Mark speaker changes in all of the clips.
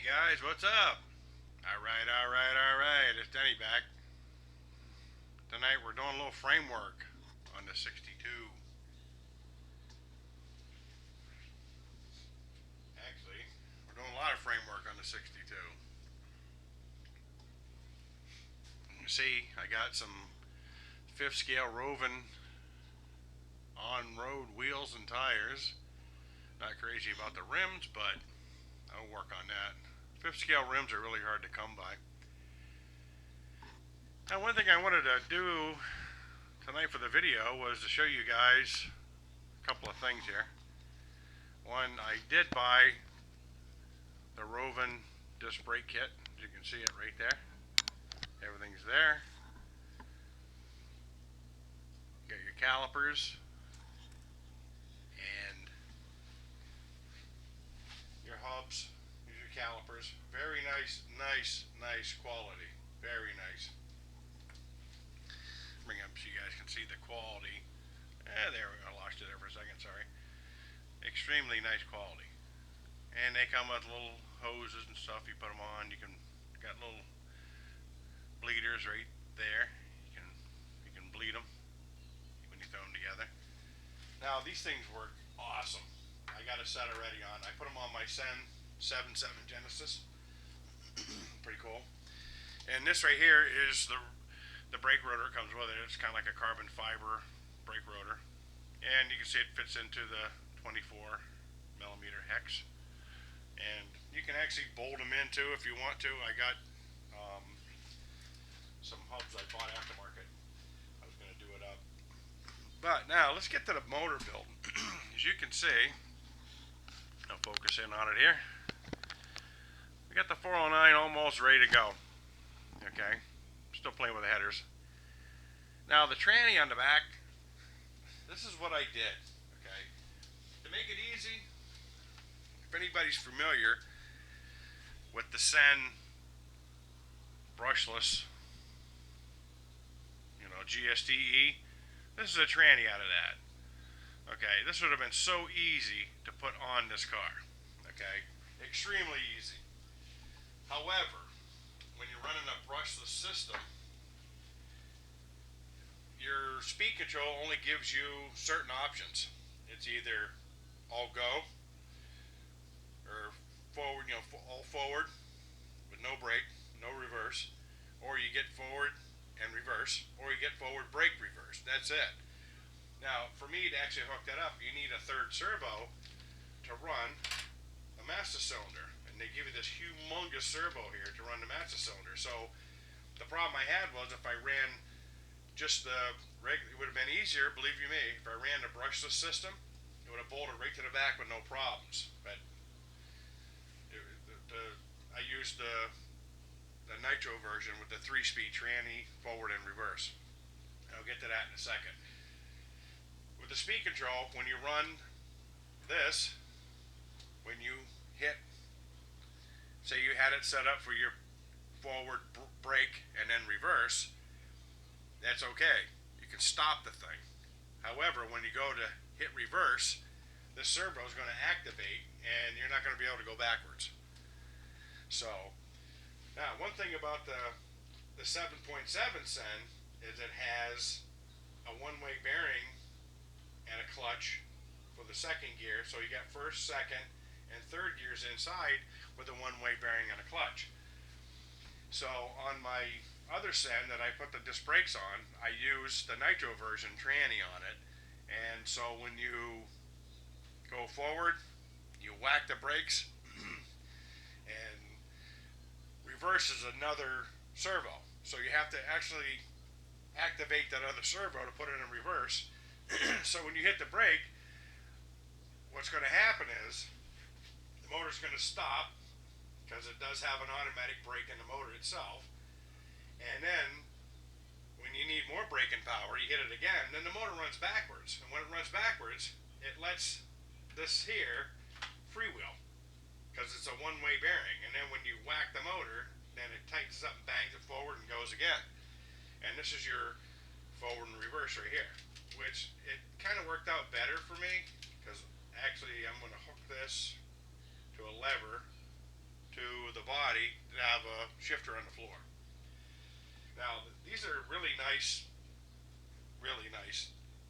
Speaker 1: Guys, what's up? Alright, it's Denny back. Tonight we're doing a little framework on the 62. Actually, we're doing a lot of framework on the 62. You see, I got some 5th scale Rovan on-road wheels and tires. Not crazy about the rims, but I'll work on that. 5th scale rims are really hard to come by. Now, one thing I wanted to do tonight for the video was to show you guys a couple of things here. One, I did buy the Rovan disc brake kit. As you can see it right there. Everything's there. You got your calipers and your hubs. These are calipers. Very nice quality. Very nice. Bring it up so you guys can see the quality. There we go. I lost it there for a second. Sorry. Extremely nice quality. And they come with little hoses and stuff. You put them on. You got little bleeders right there. You can bleed them when you throw them together. Now these things work awesome. I got a set already on. I put them on my Sen 7.7 Genesis. Pretty cool. And this right here is the brake rotor comes with it. It's kind of like a carbon fiber brake rotor. And you can see it fits into the 24 millimeter hex. And you can actually bolt them in too if you want to. I got some hubs I bought aftermarket. I was going to do it up. But now let's get to the motor build. As you can see, I'll focus in on it here. We got the 409 almost ready to go. Okay, still playing with the headers. Now the tranny on the back, this is what I did. Okay, to make it easy, if anybody's familiar with the Sen brushless, GSTE, this is a tranny out of that. Okay, this would have been so easy to put on this car. Okay, extremely easy. However, when you're running a brushless system, your speed control only gives you certain options. It's either all go or forward, all forward with no brake, no reverse, or you get forward and reverse, or you get forward brake reverse. That's it. Now, for me to actually hook that up, you need a third servo to run a master cylinder. And they give you this humongous servo here to run the master cylinder. So the problem I had was if I ran just the regular, it would have been easier, believe you me, if I ran the brushless system, it would have bolted right to the back with no problems. But I used the nitro version with the 3-speed tranny, forward and reverse. I'll get to that in a second. With the speed control, when you run this, when you hit, say you had it set up for your forward brake and then reverse, that's okay. You can stop the thing. However, when you go to hit reverse, the servo is going to activate and you're not going to be able to go backwards. So, now one thing about the 7.7 Sen is it has a one-way bearing and a clutch for the second gear. So you got first, second, and third gears inside with a one-way bearing and a clutch. So on my other Sen that I put the disc brakes on, I used the nitro version tranny on it. And so when you go forward, you whack the brakes, and reverse is another servo. So you have to actually activate that other servo to put it in reverse. So when you hit the brake, what's going to happen is the motor's going to stop, because it does have an automatic brake in the motor itself. And then when you need more braking power, you hit it again, then the motor runs backwards. And when it runs backwards, it lets this here freewheel, because it's a one-way bearing. And then when you whack the motor, then it tightens up and bangs it forward and goes again. And this is your forward and reverse right here, which it kind of worked out better for me, because actually I'm going to hook this to a lever to the the body to have a shifter on the floor. Now, these are really nice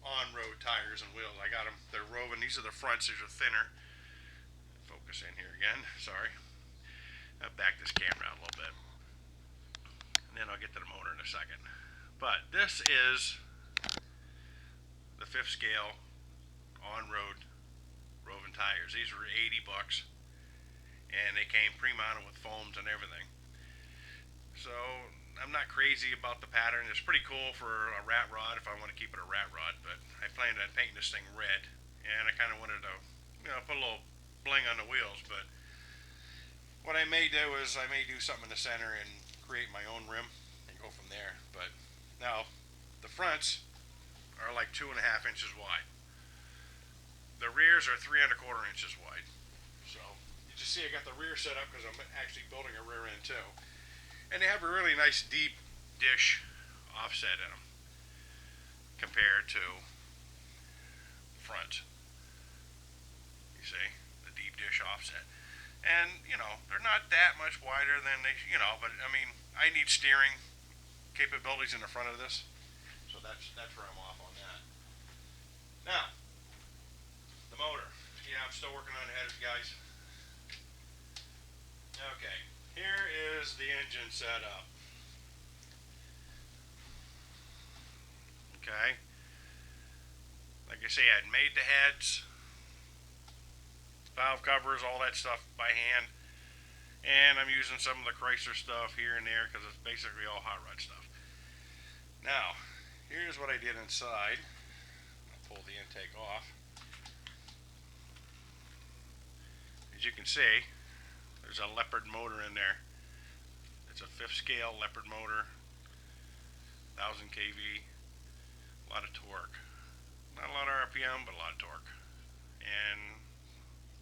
Speaker 1: on-road tires and wheels. I got them. They're Rovan. These are the fronts. These are thinner. Focus in here again. Sorry. I'll back this camera out a little bit. And then I'll get to the motor in a second. But this is the 5th scale on-road Rovan tires. These were 80 bucks. And they came pre-mounted with foams and everything. So I'm not crazy about the pattern. It's pretty cool for a rat rod if I want to keep it a rat rod, but I planned on painting this thing red, and I kind of wanted to, put a little bling on the wheels. But what I may do is I may do something in the center and create my own rim and go from there. But now the fronts are like 2.5 inches wide. The rears are 3 1/4 inches wide. So you just see I got the rear set up because I'm actually building a rear end too. And they have a really nice deep dish offset in them compared to front. You see, the deep dish offset. And, they're not that much wider than they, but I mean, I need steering capabilities in the front of this. So that's where I'm off on that. Now, the motor. Yeah, I'm still working on the headers, guys. Okay. Here is the engine set up. Okay. Like I say, I had made the heads, valve covers, all that stuff by hand. And I'm using some of the Chrysler stuff here and there because it's basically all hot rod stuff. Now, here's what I did inside. I'll pull the intake off. As you can see, there's a leopard motor in there. It's a 5th scale leopard motor, 1000 kV, a lot of torque. Not a lot of RPM, but a lot of torque. And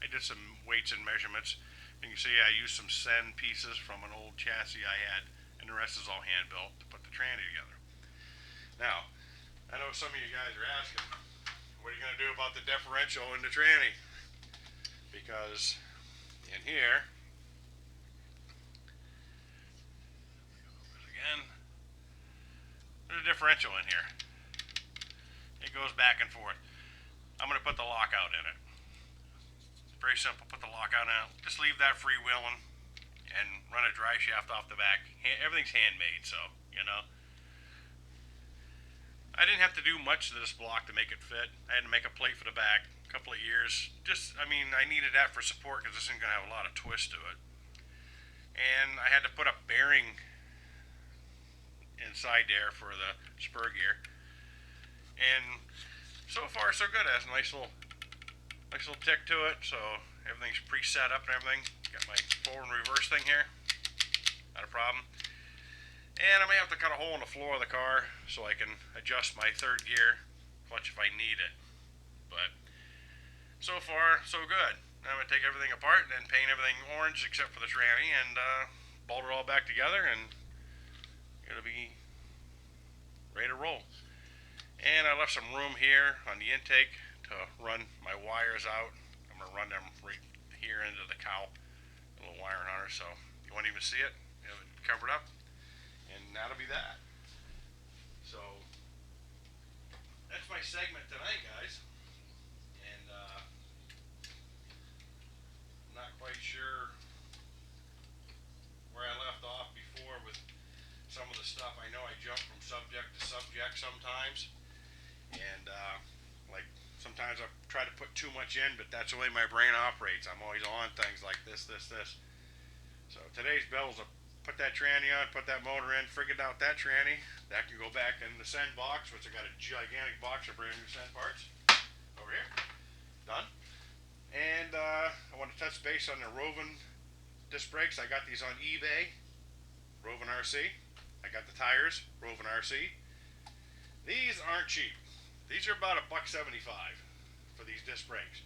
Speaker 1: I did some weights and measurements. You can see I used some send pieces from an old chassis I had, and the rest is all hand built to put the tranny together. Now, I know some of you guys are asking, what are you going to do about the differential in the tranny? Because in here, there's a differential in here. It goes back and forth. I'm going to put the lockout in it. It's very simple. Put the lockout in. Just leave that freewheeling and run a dry shaft off the back. Everything's handmade, so, I didn't have to do much to this block to make it fit. I had to make a plate for the back. A couple of years. I needed that for support because this thing's going to have a lot of twist to it. And I had to put a bearing inside there for the spur gear. And so far so good. It has a nice little tick to it, so everything's pre-set up and everything. Got my forward and reverse thing here. Not a problem. And I may have to cut a hole in the floor of the car so I can adjust my 3rd gear clutch if I need it. But so far so good. Now I'm going to take everything apart and then paint everything orange except for the tranny and bolt it all back together, and it'll be ready to roll. And I left some room here on the intake to run my wires out. I'm going to run them right here into the cowl, a little wiring harness, so you won't even see it. You have it covered up, and that'll be that. So that's my segment tonight, guys. And I'm not quite sure where I left off before with some of the stuff. I know I jump from subject to subject sometimes, and sometimes I try to put too much in, but that's the way my brain operates. I'm always on things like this. So today's bill is to put that tranny on, put that motor in, figured out that tranny. That can go back in the send box, which I got a gigantic box of brand new send parts over here. Done. And I want to touch base on the Rovan disc brakes. I got these on eBay, Rovan RC. I got the tires, Rovan RC. These aren't cheap. These are about $1.75 for these disc brakes.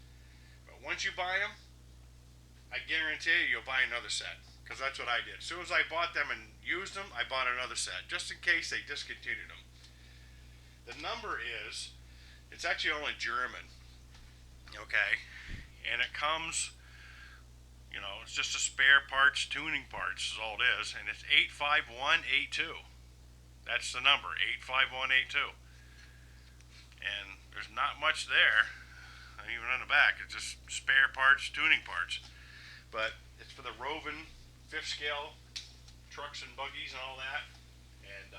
Speaker 1: But once you buy them, I guarantee you'll buy another set, because that's what I did. As soon as I bought them and used them, I bought another set, just in case they discontinued them. The number is, it's actually all in German, okay? And it comes, It's just a spare parts, tuning parts is all it is, and it's 85182. That's the number, 85182. And there's not much there, even on the back. It's just spare parts, tuning parts. But it's for the Rovan 5th scale trucks and buggies and all that. And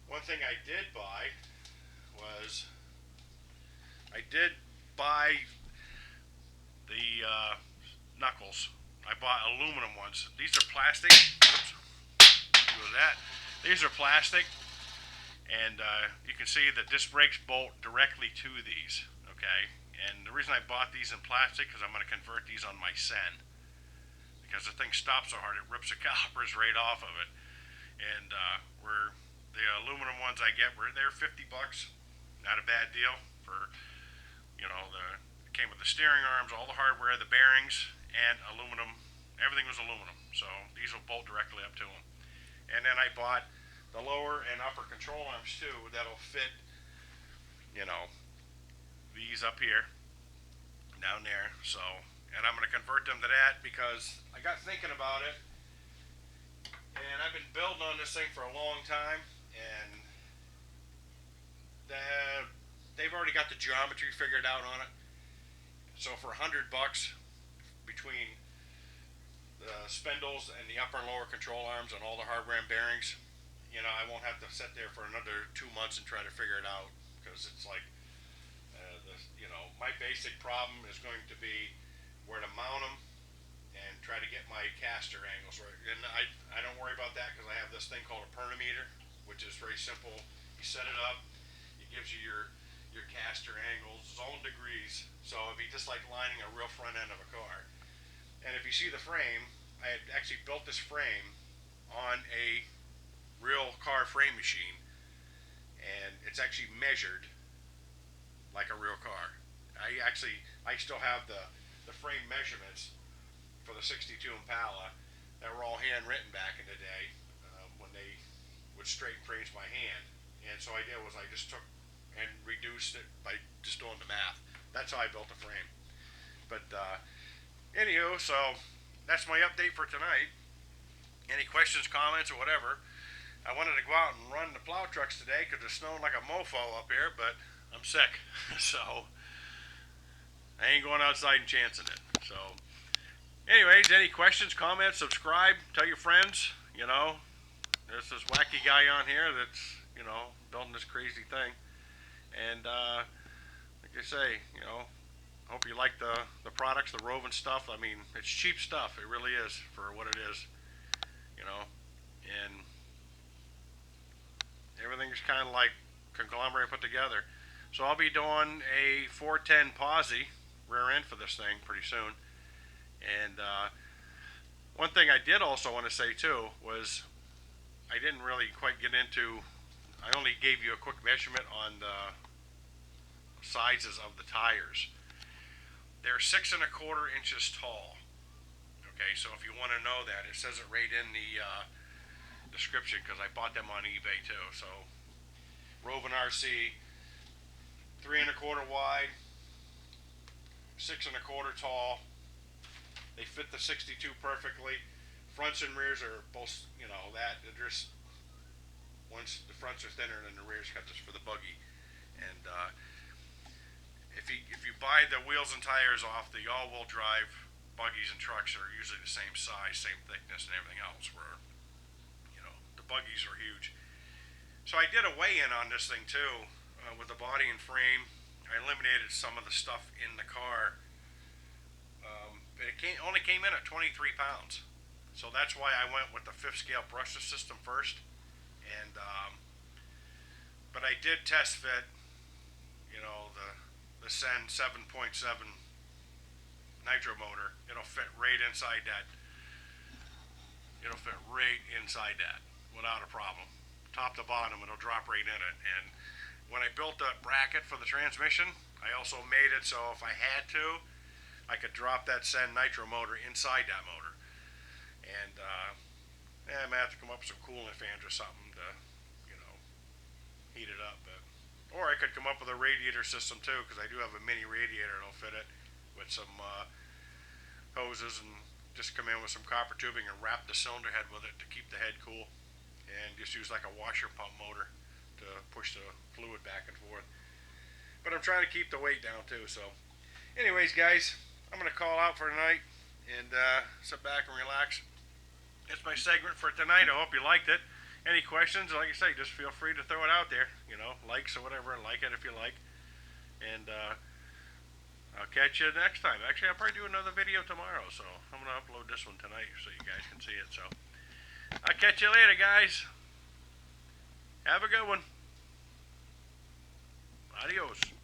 Speaker 1: one thing I did buy was I did buy the knuckles. I bought aluminum ones. These are plastic. Oops. That. These are plastic, and you can see that disc brakes bolt directly to these. Okay, and the reason I bought these in plastic because I'm going to convert these on my Sen, because the thing stops so hard it rips the calipers right off of it. And where the aluminum ones I get, they're $50. Not a bad deal for, you know, it came with the steering arms, all the hardware, the bearings, and aluminum. Everything was aluminum, so these will bolt directly up to them. And then I bought the lower and upper control arms too that'll fit, you know, these up here, down there. So, and I'm going to convert them to that because I got thinking about it, and I've been building on this thing for a long time, and they've already got the geometry figured out on it. So for $100 between the spindles and the upper and lower control arms and all the hardware and bearings, you know, I won't have to sit there for another 2 months and try to figure it out, because it's like, you know, my basic problem is going to be where to mount them and try to get my caster angles right. And I don't worry about that because I have this thing called a pernometer, which is very simple. You set it up, it gives you your caster angles, zone degrees. So it'd be just like lining a real front end of a car. And if you see the frame, I had actually built this frame on a real car frame machine, and it's actually measured like a real car. I still have the frame measurements for the 62 Impala that were all handwritten back in the day when they would straighten frames by hand. And so I did was I just took and reduced it by just doing the math. That's how I built the frame. But anywho, so that's my update for tonight. Any questions, comments, or whatever? I wanted to go out and run the plow trucks today because it's snowing like a mofo up here, but I'm sick, so I ain't going outside and chancing it. So, anyways, any questions, comments, subscribe, tell your friends. You know, there's this wacky guy on here that's, you know, building this crazy thing. And like I say, you know, hope you like the products, the Rovan stuff. I mean, it's cheap stuff. It really is for what it is, you know. And everything's kind of like conglomerate put together. So I'll be doing a 410 posi rear end for this thing pretty soon. And one thing I did also want to say too was I didn't really quite get into, I only gave you a quick measurement on the sizes of the tires. They're 6 1/4 inches tall. Okay, so if you want to know that, it says it right in the description because I bought them on eBay too. So Rovan RC, 3 1/4 wide, 6 1/4 tall. They fit the 62 perfectly. Fronts and rears are both, you know, that they're just, once the fronts are thinner than the rears cut this for the buggy. And if you buy the wheels and tires off, the all-wheel drive buggies and trucks are usually the same size, same thickness, and everything else. Where, you know, the buggies are huge. So I did a weigh-in on this thing too, with the body and frame. I eliminated some of the stuff in the car. It only came in at 23 pounds. So that's why I went with the 5th scale brushless system first. And but I did test fit, you know, the Sen 7.7 nitro motor. It'll fit right inside that. It'll fit right inside that without a problem. Top to bottom, it'll drop right in it. And when I built the bracket for the transmission, I also made it so if I had to, I could drop that Sen nitro motor inside that motor. And I might have to come up with some coolant fans or something to, you know, heat it up. Or I could come up with a radiator system too, because I do have a mini radiator that'll fit it with some hoses and just come in with some copper tubing and wrap the cylinder head with it to keep the head cool, and just use like a washer pump motor to push the fluid back and forth. But I'm trying to keep the weight down too. So anyways, guys, I'm going to call out for tonight and sit back and relax. That's my segment for tonight. I hope you liked it. Any questions, like I say, just feel free to throw it out there. You know, likes or whatever. Like it if you like. And I'll catch you next time. Actually, I'll probably do another video tomorrow. So I'm going to upload this one tonight so you guys can see it. So I'll catch you later, guys. Have a good one. Adios.